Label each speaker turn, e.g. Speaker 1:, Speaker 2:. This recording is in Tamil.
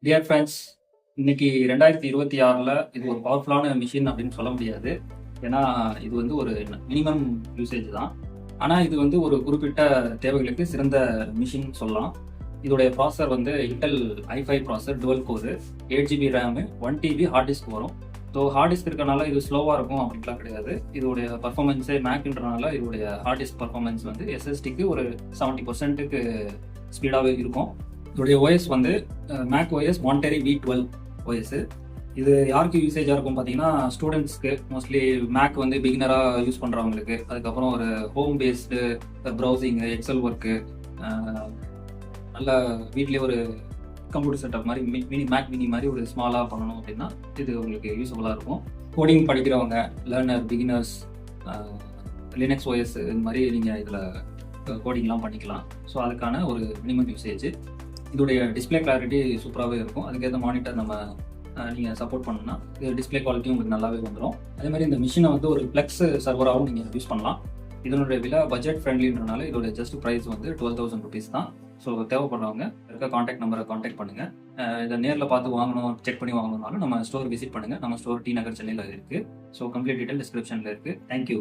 Speaker 1: டியர் ஃப்ரெண்ட்ஸ், இன்னைக்கு 2026ல் இது ஒரு பவர்ஃபுல்லான மிஷின் அப்படின்னு சொல்ல முடியாது. ஏன்னா இது வந்து ஒரு மினிமம் யூசேஜ் தான். ஆனால் இது வந்து ஒரு குறிப்பிட்ட தேவைகளுக்கு சிறந்த மிஷின் சொல்லலாம். இதோடைய ப்ராசஸர் வந்து Intel i5 processor twelve core, 8GB RAM, 1TB hard disk வரும். ஸோ ஹார்ட் டிஸ்க் இருக்கனால இது ஸ்லோவாக இருக்கும் அப்படின்லாம் கிடையாது. இதோடைய பர்ஃபார்மன்ஸே மேக்ன்றனால இதோடைய ஹார்ட் டிஸ்க் பர்ஃபார்மன்ஸ் வந்து எஸ்எஸ்டிக்கு ஒரு 70%க்கு ஸ்பீடாகவே இருக்கும். இதோடைய OS வந்து மேக் OS மான்டெரி V12 OS. இது யாருக்கு யூசேஜாக இருக்கும் பார்த்தீங்கன்னா, ஸ்டூடெண்ட்ஸ்க்கு மோஸ்ட்லி மேக் வந்து பிகினராக யூஸ் பண்ணுறவங்களுக்கு, அதுக்கப்புறம் ஒரு ஹோம் பேஸ்டு ப்ரௌசிங்கு, எக்ஸல் ஒர்க்கு, நல்ல வீட்லேயே ஒரு கம்ப்யூட்டர் செட்டப் மாதிரி மேக் மினி மாதிரி ஒரு ஸ்மாலாக பண்ணணும் அப்படின்னா இது உங்களுக்கு யூஸ்ஃபுல்லாக இருக்கும். கோடிங் படிக்கிறவங்க, லேர்னர், பிகினர்ஸ், லினக்ஸ் OS இது மாதிரி நீங்கள் இதில் கோடிங்லாம் பண்ணிக்கலாம். ஸோ அதுக்கான ஒரு மினிமம் யூசேஜ். இதோடைய டிஸ்பிளே கிளாரிட்டி சூப்பராகவே இருக்கும். அதுக்கேற்ற மானிட்டர் நம்ம நீங்கள் சப்போர்ட் பண்ணணும்னா இது டிஸ்பிளே குவாலிட்டி உங்களுக்கு நல்லாவே வந்துடும். அதே மாதிரி இந்த மிஷினை வந்து ஒரு ஃப்ளெக்ஸ் சர்வராகவும் நீங்கள் யூஸ் பண்ணலாம். இதனுடைய விலை பட்ஜெட் ஃப்ரெண்ட்லின்றனால இதோட ஜஸ்ட் ப்ரைஸ் வந்து 12,000 ருபீஸ் தான். ஸோ தேவைப்படுறவங்க இருக்க காண்டாக்ட் நம்பரை காண்டாக்ட் பண்ணுங்கள். இதை நேரில் பார்த்து வாங்கணும், செக் பண்ணி வாங்கணும்னாலும் நம்ம ஸ்டோர் விசிட் பண்ணுங்கள். நம்ம ஸ்டோர் டி நகர் சென்னையில் இருக்குது. ஸோ கம்ப்ளீட் டீட்டெயில் டிஸ்கிரிப்ஷனில் இருக்குது. தேங்க்யூ.